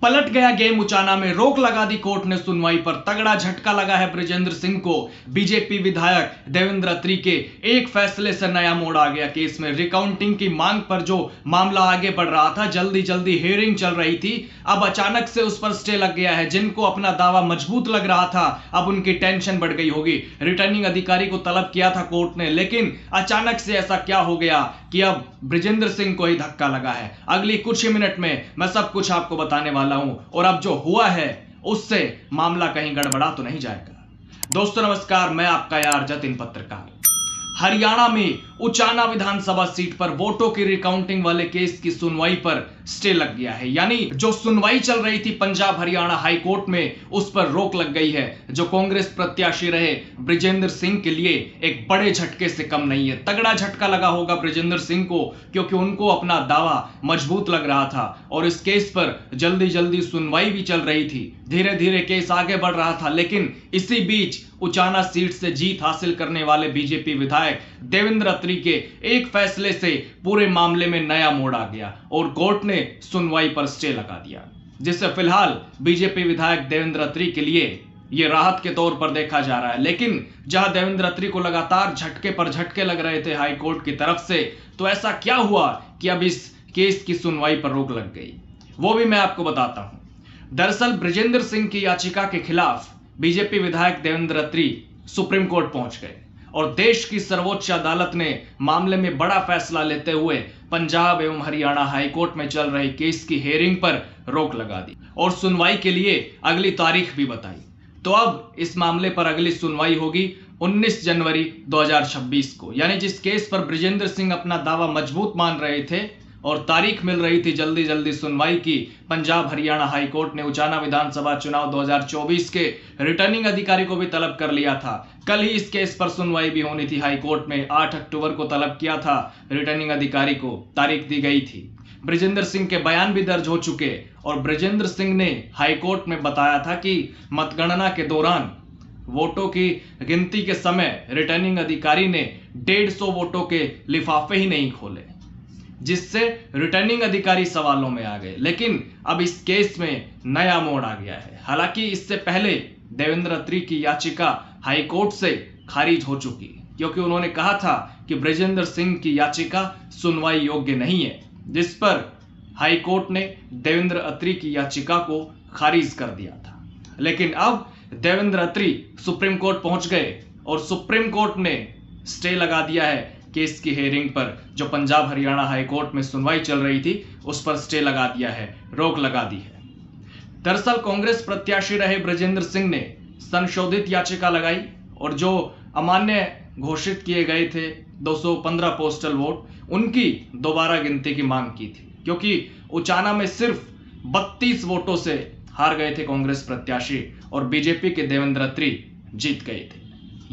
पलट गया गेम उचाना में, रोक लगा दी कोर्ट ने सुनवाई पर। तगड़ा झटका लगा है बृजेंद्र सिंह को। बीजेपी विधायक देवेंद्र अत्री के एक फैसले से नया मोड़ आ गया केस में। रिकाउंटिंग की मांग पर जो मामला आगे बढ़ रहा था, जल्दी जल्दी हियरिंग चल रही थी, अब अचानक से उस पर स्टे लग गया है। जिनको अपना दावा मजबूत लग रहा था, अब उनकी टेंशन बढ़ गई होगी। रिटर्निंग अधिकारी को तलब किया था कोर्ट ने, लेकिन अचानक से ऐसा क्या हो गया कि अब बृजेंद्र सिंह को ही धक्का लगा है। अगली कुछ ही मिनट में मैं सब कुछ आपको बताने वाला हूं, और अब जो हुआ है उससे मामला कहीं गड़बड़ा तो नहीं जाएगा। दोस्तों नमस्कार, मैं आपका यार जतिन पत्रकार। हरियाणा में उचाना विधानसभा सीट पर वोटों की रिकाउंटिंग वाले केस की सुनवाई पर स्टे लग गया है। यानी जो सुनवाई चल रही थी पंजाब हरियाणा हाई कोर्ट में, उस पर रोक लग गई है। जो कांग्रेस प्रत्याशी रहे बृजेंद्र सिंह के लिए एक बड़े झटके से कम नहीं है। तगड़ा झटका लगा होगा बृजेंद्र सिंह को, क्योंकि उनको अपना दावा मजबूत लग रहा था और इस केस पर जल्दी जल्दी सुनवाई भी चल रही थी। धीरे धीरे केस आगे बढ़ रहा था, लेकिन इसी बीच उचाना सीट से जीत हासिल करने वाले बीजेपी विधायक देवेंद्र अत्री के एक फैसले से पूरे मामले में नया मोड़ आ गया और कोर्ट ने सुनवाई पर स्टे लगा दिया, जिससे फिलहाल बीजेपी विधायक देवेंद्र अत्री के लिए यह राहत के तौर पर देखा जा रहा है। लेकिन जहां देवेंद्र अत्री को लगातार झटके पर झटके लग रहे थे हाई कोर्ट की तरफ से, तो ऐसा क्या हुआ कि अब इस केस की सुनवाई पर रोक लग गई, वो भी मैं आपको बताता हूं। दरअसल बृजेंद्र सिंह की याचिका के खिलाफ बीजेपी विधायक देवेंद्र अत्री सुप्रीम कोर्ट पहुंच गए और देश की सर्वोच्च अदालत ने मामले में बड़ा फैसला लेते हुए पंजाब एवं हरियाणा हाई कोर्ट में चल रहे केस की हियरिंग पर रोक लगा दी और सुनवाई के लिए अगली तारीख भी बताई। तो अब इस मामले पर अगली सुनवाई होगी 19 जनवरी 2026 को, यानी जिस केस पर बृजेंद्र सिंह अपना दावा मजबूत मान रहे थे और तारीख मिल रही थी जल्दी जल्दी सुनवाई की, पंजाब हरियाणा हाई कोर्ट ने उचाना विधानसभा चुनाव 2024 के रिटर्निंग अधिकारी को भी तलब कर लिया था। कल ही इस केस पर सुनवाई भी होनी थी हाई कोर्ट में। 8 अक्टूबर को तलब किया था रिटर्निंग अधिकारी को, तारीख दी गई थी। बृजेंद्र सिंह के बयान भी दर्ज हो चुके और बृजेंद्र सिंह ने हाई कोर्ट में बताया था कि मतगणना के दौरान वोटों की गिनती के समय रिटर्निंग अधिकारी ने 150 वोटों के लिफाफे ही नहीं खोले, जिससे रिटर्निंग अधिकारी सवालों में आ गए। लेकिन अब इस केस में नया मोड़ आ गया है। हालांकि इससे पहले देवेंद्र अत्री की याचिका हाई कोर्ट से खारिज हो चुकी, क्योंकि उन्होंने कहा था कि बृजेंद्र सिंह की याचिका सुनवाई योग्य नहीं है, जिस पर हाई कोर्ट ने देवेंद्र अत्री की याचिका को खारिज कर दिया था। लेकिन अब देवेंद्र अत्री सुप्रीम कोर्ट पहुंच गए और सुप्रीम कोर्ट ने स्टे लगा दिया है केस की हियरिंग पर। जो पंजाब हरियाणा हाई कोर्ट में सुनवाई चल रही थी उस पर स्टे लगा दिया है, रोक लगा दी है। दरअसल कांग्रेस प्रत्याशी रहे बृजेंद्र सिंह ने संशोधित याचिका लगाई और जो अमान्य घोषित किए गए थे 215 पोस्टल वोट, उनकी दोबारा गिनती की मांग की थी, क्योंकि उचाना में सिर्फ 32 वोटों से हार गए थे कांग्रेस प्रत्याशी और बीजेपी के देवेंद्र अत्री जीत गए थे।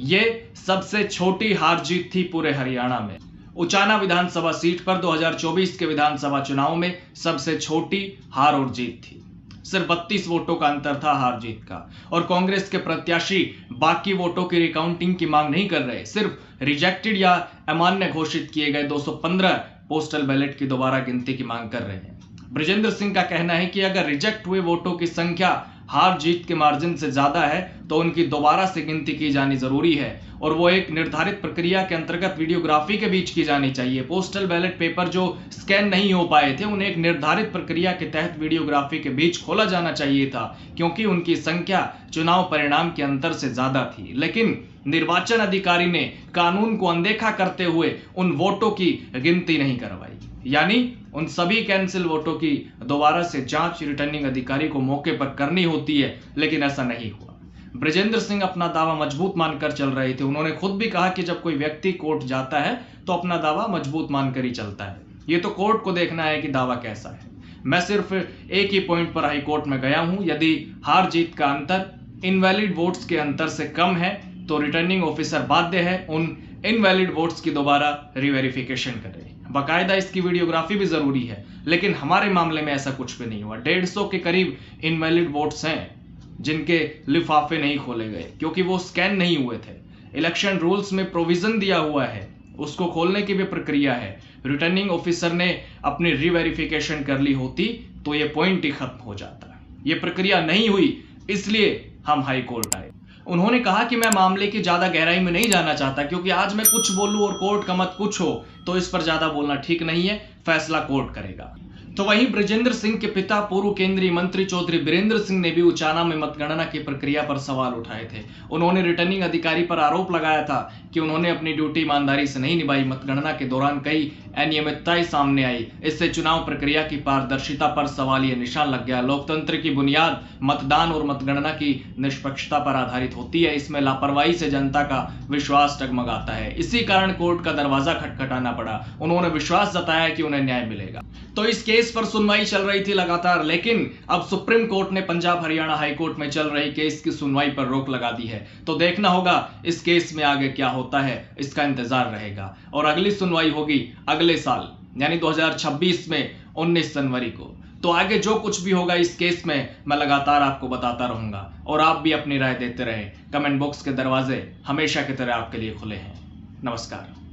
ये सबसे छोटी हार जीत थी पूरे हरियाणा में। उचाना विधानसभा सीट पर 2024 के विधानसभा चुनाव में सबसे छोटी हार और जीत थी। सिर्फ 32 वोटों का अंतर था हार जीत का, और कांग्रेस के प्रत्याशी बाकी वोटों की रिकाउंटिंग की मांग नहीं कर रहे, सिर्फ रिजेक्टेड या अमान्य घोषित किए गए 215 पोस्टल बैलेट की दोबारा गिनती की मांग कर रहे हैं। बृजेंद्र सिंह का कहना है कि अगर रिजेक्ट हुए वोटों की संख्या हार जीत के मार्जिन से ज्यादा है तो उनकी दोबारा से गिनती की जानी जरूरी है, और वो एक निर्धारित प्रक्रिया के अंतर्गत वीडियोग्राफी के बीच की जानी चाहिए। पोस्टल बैलेट पेपर जो स्कैन नहीं हो पाए थे, उन्हें एक निर्धारित प्रक्रिया के तहत वीडियोग्राफी के बीच खोला जाना चाहिए था, क्योंकि उनकी संख्या चुनाव परिणाम के अंतर से ज्यादा थी। लेकिन निर्वाचन अधिकारी ने कानून को अनदेखा करते हुए उन वोटों की गिनती नहीं करवाई, यानी उन सभी कैंसिल वोटों की दोबारा से जांच रिटर्निंग अधिकारी को मौके पर करनी होती है, लेकिन ऐसा नहीं हुआ। बृजेंद्र सिंह अपना दावा मजबूत मानकर चल रहे थे। उन्होंने खुद भी कहा कि जब कोई व्यक्ति कोर्ट जाता है तो अपना दावा मजबूत मानकर ही चलता है। ये तो कोर्ट को देखना है कि दावा कैसा है। मैं सिर्फ एक ही पॉइंट पर हाई कोर्ट में गया हूं, यदि हार जीत का अंतर इनवैलिड वोट्स के अंतर से कम है तो रिटर्निंग ऑफिसर बाध्य है उन इनवैलिड वोट्स की दोबारा रिवेरिफिकेशन करे। बाकायदा इसकी वीडियोग्राफी भी जरूरी है, लेकिन हमारे मामले में ऐसा कुछ भी नहीं हुआ। 150 के करीब इनवैलिड वोट्स हैं जिनके लिफाफे नहीं खोले गए, क्योंकि वो स्कैन नहीं हुए थे। इलेक्शन रूल्स में प्रोविजन दिया हुआ है, उसको खोलने की भी प्रक्रिया है। रिटर्निंग ऑफिसर ने अपनी रिवेरिफिकेशन कर ली होती तो ये पॉइंट ही खत्म हो जाता है। ये प्रक्रिया नहीं हुई, इसलिए हम हाई कोर्ट आए। उन्होंने कहा कि मैं मामले की ज्यादा गहराई में नहीं जाना चाहता, क्योंकि आज मैं कुछ बोलूं और कोर्ट का मत कुछ हो तो इस पर ज्यादा बोलना ठीक नहीं है, फैसला कोर्ट करेगा। तो वहीं बृजेंद्र सिंह के पिता पूर्व केंद्रीय मंत्री चौधरी बीरेंद्र सिंह ने भी उचाना में मतगणना की प्रक्रिया पर सवाल उठाए थे। उन्होंने रिटर्निंग अधिकारी पर आरोप लगाया था कि उन्होंने अपनी ड्यूटी ईमानदारी से नहीं निभाई। मतगणना के दौरान कई अनियमितताएं सामने आई, इससे चुनाव प्रक्रिया की पारदर्शिता पर सवालिया निशान लग गया। लोकतंत्र की बुनियाद मतदान और मतगणना की निष्पक्षता पर आधारित होती है, इसमें लापरवाही से जनता का विश्वास डगमगाता है। इसी कारण कोर्ट का दरवाजा खटखटाना पड़ा। उन्होंने विश्वास जताया कि उन्हें न्याय मिलेगा। तो इस केस पर सुनवाई चल रही थी लगातार, लेकिन अब सुप्रीम कोर्ट ने पंजाब हरियाणा हाई कोर्ट में चल रही केस की सुनवाई पर रोक लगा दी है। तो देखना होगा इस केस में आगे क्या होता है, इसका इंतजार रहेगा। और अगली सुनवाई होगी अगले साल यानी 2026 में 19 जनवरी को। तो आगे जो कुछ भी होगा इस केस में मैं लगातार आपको बताता रहूंगा, और आप भी अपनी राय देते रहें। कमेंट बॉक्स के दरवाजे हमेशा की तरह आपके लिए खुले हैं। नमस्कार।